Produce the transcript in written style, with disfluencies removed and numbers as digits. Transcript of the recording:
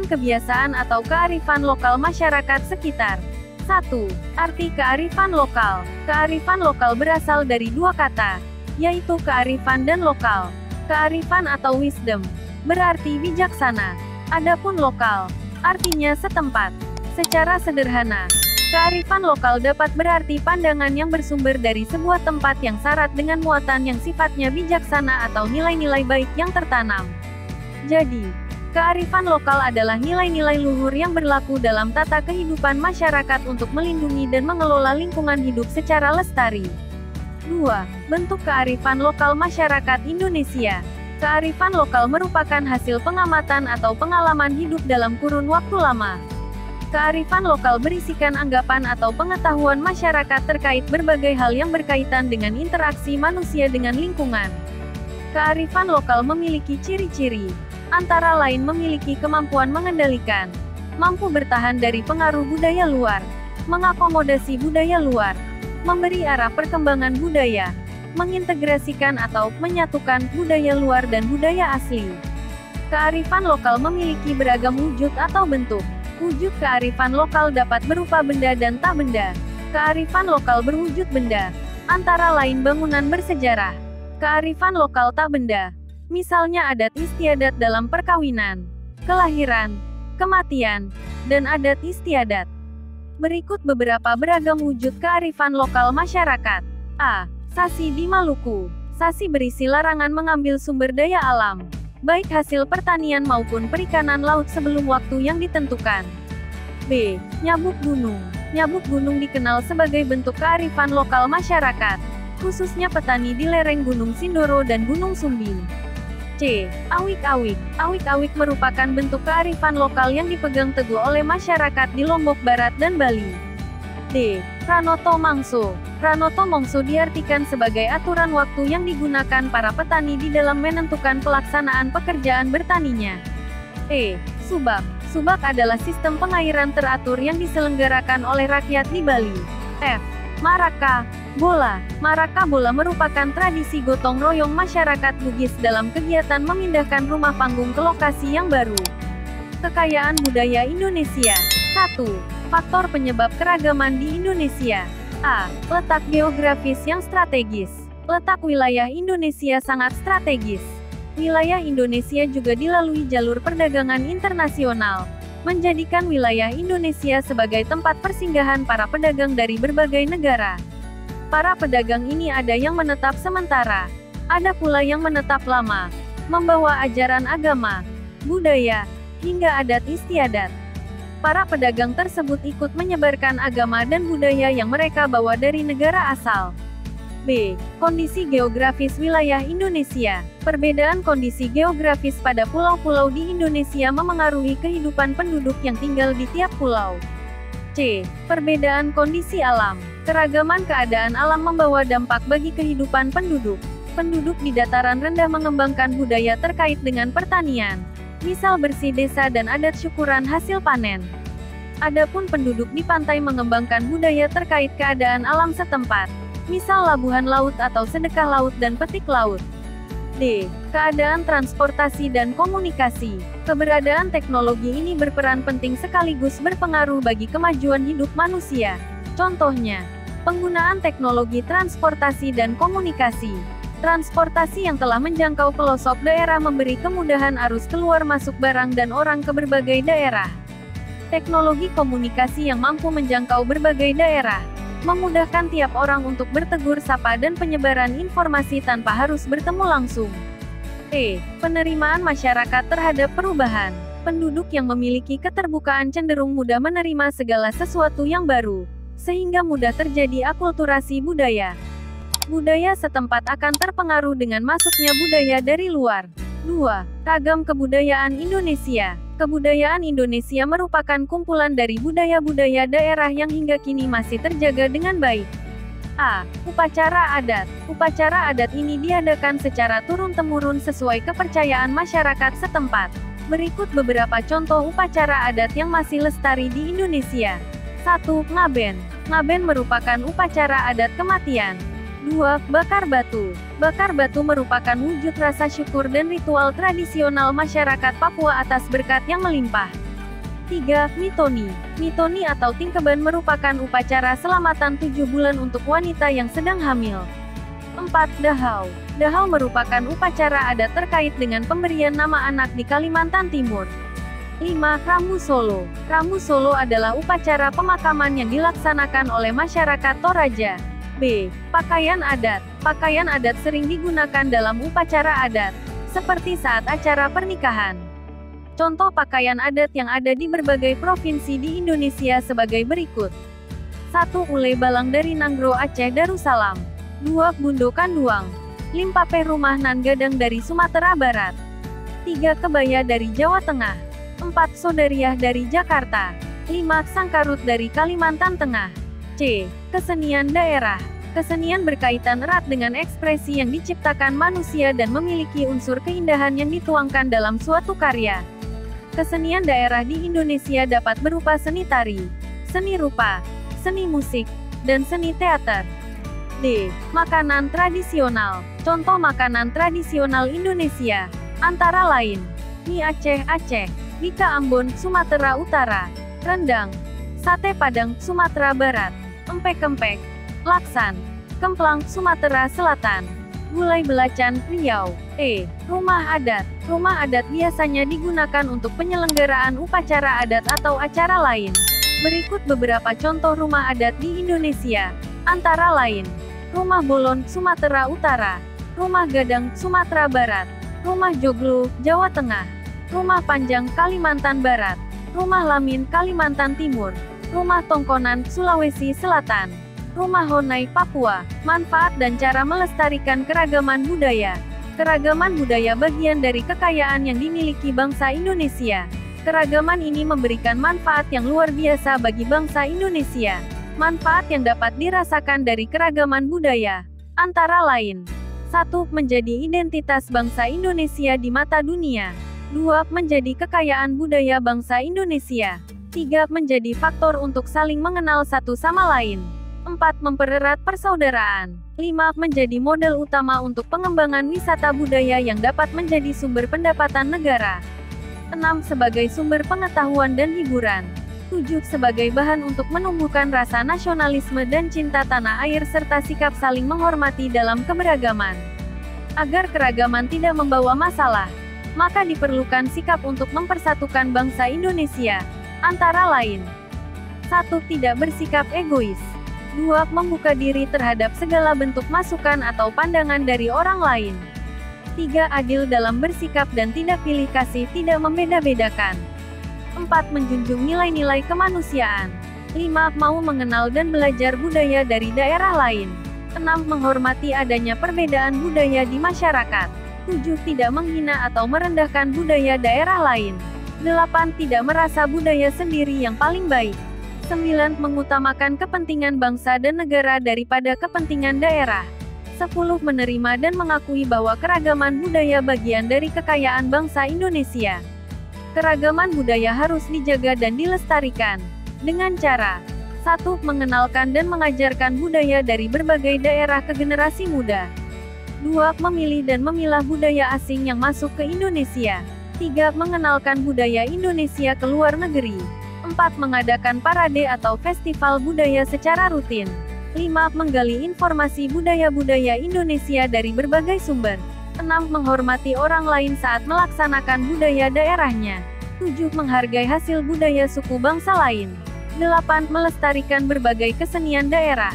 kebiasaan atau kearifan lokal masyarakat sekitar. 1. Arti kearifan lokal. Kearifan lokal berasal dari dua kata, yaitu kearifan dan lokal. Kearifan atau wisdom berarti bijaksana. Adapun lokal, artinya setempat. Secara sederhana, kearifan lokal dapat berarti pandangan yang bersumber dari sebuah tempat yang syarat dengan muatan yang sifatnya bijaksana atau nilai-nilai baik yang tertanam. Jadi, kearifan lokal adalah nilai-nilai luhur yang berlaku dalam tata kehidupan masyarakat untuk melindungi dan mengelola lingkungan hidup secara lestari. 2. Bentuk kearifan lokal masyarakat Indonesia. Kearifan lokal merupakan hasil pengamatan atau pengalaman hidup dalam kurun waktu lama. Kearifan lokal berisikan anggapan atau pengetahuan masyarakat terkait berbagai hal yang berkaitan dengan interaksi manusia dengan lingkungan. Kearifan lokal memiliki ciri-ciri, antara lain memiliki kemampuan mengendalikan, mampu bertahan dari pengaruh budaya luar, mengakomodasi budaya luar, memberi arah perkembangan budaya, mengintegrasikan atau menyatukan budaya luar dan budaya asli. Kearifan lokal memiliki beragam wujud atau bentuk. Wujud kearifan lokal dapat berupa benda dan tak benda. Kearifan lokal berwujud benda, antara lain bangunan bersejarah. Kearifan lokal tak benda, misalnya adat istiadat dalam perkawinan, kelahiran, kematian, dan adat istiadat. Berikut beberapa beragam wujud kearifan lokal masyarakat. A. Sasi di Maluku. Sasi berisi larangan mengambil sumber daya alam, baik hasil pertanian maupun perikanan laut sebelum waktu yang ditentukan. B. Nyabuk gunung. Nyabuk gunung dikenal sebagai bentuk kearifan lokal masyarakat, khususnya petani di lereng Gunung Sindoro dan Gunung Sumbing. C. Awik-awik. Awik-awik merupakan bentuk kearifan lokal yang dipegang teguh oleh masyarakat di Lombok Barat dan Bali. D. Pranoto Mangso. Pranoto Mangso diartikan sebagai aturan waktu yang digunakan para petani di dalam menentukan pelaksanaan pekerjaan bertaninya. E. Subak. Subak adalah sistem pengairan teratur yang diselenggarakan oleh rakyat di Bali. F. Maraka Bola. Maraka bola merupakan tradisi gotong royong masyarakat Bugis dalam kegiatan memindahkan rumah panggung ke lokasi yang baru. Kekayaan budaya Indonesia. 1. Faktor penyebab keragaman di Indonesia. A. Letak geografis yang strategis. Letak wilayah Indonesia sangat strategis. Wilayah Indonesia juga dilalui jalur perdagangan internasional, menjadikan wilayah Indonesia sebagai tempat persinggahan para pedagang dari berbagai negara. Para pedagang ini ada yang menetap sementara, ada pula yang menetap lama, membawa ajaran agama, budaya, hingga adat istiadat. Para pedagang tersebut ikut menyebarkan agama dan budaya yang mereka bawa dari negara asal. B. Kondisi geografis wilayah Indonesia. Perbedaan kondisi geografis pada pulau-pulau di Indonesia memengaruhi kehidupan penduduk yang tinggal di tiap pulau. C. Perbedaan kondisi alam. Keragaman keadaan alam membawa dampak bagi kehidupan penduduk. Penduduk di dataran rendah mengembangkan budaya terkait dengan pertanian, misal bersih desa dan adat syukuran hasil panen. Adapun penduduk di pantai mengembangkan budaya terkait keadaan alam setempat, misal labuhan laut atau sedekah laut dan petik laut. D. Keadaan transportasi dan komunikasi. Keberadaan teknologi ini berperan penting sekaligus berpengaruh bagi kemajuan hidup manusia. Contohnya, penggunaan teknologi transportasi dan komunikasi. Transportasi yang telah menjangkau pelosok daerah memberi kemudahan arus keluar masuk barang dan orang ke berbagai daerah. Teknologi komunikasi yang mampu menjangkau berbagai daerah, memudahkan tiap orang untuk bertegur sapa dan penyebaran informasi tanpa harus bertemu langsung. E. Penerimaan masyarakat terhadap perubahan. Penduduk yang memiliki keterbukaan cenderung mudah menerima segala sesuatu yang baru, sehingga mudah terjadi akulturasi budaya. Budaya setempat akan terpengaruh dengan masuknya budaya dari luar. 2. Ragam kebudayaan Indonesia. Kebudayaan Indonesia merupakan kumpulan dari budaya-budaya daerah yang hingga kini masih terjaga dengan baik. A. Upacara adat. Upacara adat ini diadakan secara turun-temurun sesuai kepercayaan masyarakat setempat. Berikut beberapa contoh upacara adat yang masih lestari di Indonesia. 1. Ngaben. Ngaben merupakan upacara adat kematian. 2. Bakar batu. Bakar batu merupakan wujud rasa syukur dan ritual tradisional masyarakat Papua atas berkat yang melimpah. 3. Mitoni. Mitoni atau tingkeban merupakan upacara selamatan 7 bulan untuk wanita yang sedang hamil. 4. Dahau. Dahau merupakan upacara adat terkait dengan pemberian nama anak di Kalimantan Timur. 5. Rambu Solo. Rambu Solo adalah upacara pemakaman yang dilaksanakan oleh masyarakat Toraja. B. Pakaian adat. Pakaian adat sering digunakan dalam upacara adat, seperti saat acara pernikahan. Contoh pakaian adat yang ada di berbagai provinsi di Indonesia sebagai berikut. 1. Ule Balang dari Nanggro Aceh Darussalam. 2. Bundo Kanduang. Limpape Rumah Nan Gadang dari Sumatera Barat. 3. Kebaya dari Jawa Tengah. 4. Sodariah dari Jakarta. 5. Sangkarut dari Kalimantan Tengah. C. Kesenian daerah. Kesenian berkaitan erat dengan ekspresi yang diciptakan manusia dan memiliki unsur keindahan yang dituangkan dalam suatu karya. Kesenian daerah di Indonesia dapat berupa seni tari, seni rupa, seni musik, dan seni teater. D. Makanan tradisional. Contoh makanan tradisional Indonesia, antara lain, mie Aceh Aceh, bika Ambon Sumatera Utara, rendang, sate Padang Sumatera Barat, empek-empek, laksan, kemplang Sumatera Selatan, gulai belacan Riau. E. Rumah adat. Rumah adat biasanya digunakan untuk penyelenggaraan upacara adat atau acara lain. Berikut beberapa contoh rumah adat di Indonesia, antara lain, Rumah Bolon Sumatera Utara, Rumah Gadang Sumatera Barat, Rumah Joglo Jawa Tengah, Rumah Panjang Kalimantan Barat, Rumah Lamin Kalimantan Timur, Rumah Tongkonan Sulawesi Selatan, Rumah Honai Papua. Manfaat dan cara melestarikan keragaman budaya. Keragaman budaya bagian dari kekayaan yang dimiliki bangsa Indonesia. Keragaman ini memberikan manfaat yang luar biasa bagi bangsa Indonesia. Manfaat yang dapat dirasakan dari keragaman budaya, antara lain: 1. Menjadi identitas bangsa Indonesia di mata dunia. 2. Menjadi kekayaan budaya bangsa Indonesia. 3. Menjadi faktor untuk saling mengenal satu sama lain. 4. Mempererat persaudaraan. 5. Menjadi modal utama untuk pengembangan wisata budaya yang dapat menjadi sumber pendapatan negara. 6. Sebagai sumber pengetahuan dan hiburan. 7. Sebagai bahan untuk menumbuhkan rasa nasionalisme dan cinta tanah air serta sikap saling menghormati dalam keberagaman. Agar keragaman tidak membawa masalah, maka diperlukan sikap untuk mempersatukan bangsa Indonesia, antara lain: 1. Tidak bersikap egois. 2. Membuka diri terhadap segala bentuk masukan atau pandangan dari orang lain. 3. Adil dalam bersikap dan tidak pilih kasih, tidak membeda-bedakan. 4. Menjunjung nilai-nilai kemanusiaan. 5. Mau mengenal dan belajar budaya dari daerah lain. 6. Menghormati adanya perbedaan budaya di masyarakat. 7. Tidak menghina atau merendahkan budaya daerah lain. 8. Tidak merasa budaya sendiri yang paling baik. 9. Mengutamakan kepentingan bangsa dan negara daripada kepentingan daerah. 10. Menerima dan mengakui bahwa keragaman budaya bagian dari kekayaan bangsa Indonesia. Keragaman budaya harus dijaga dan dilestarikan dengan cara: 1. Mengenalkan dan mengajarkan budaya dari berbagai daerah ke generasi muda. 2. Memilih dan memilah budaya asing yang masuk ke Indonesia. 3. Mengenalkan budaya Indonesia ke luar negeri. 4. Mengadakan parade atau festival budaya secara rutin. 5. Menggali informasi budaya-budaya Indonesia dari berbagai sumber. 6. Menghormati orang lain saat melaksanakan budaya daerahnya. 7. Menghargai hasil budaya suku bangsa lain. 8. Melestarikan berbagai kesenian daerah.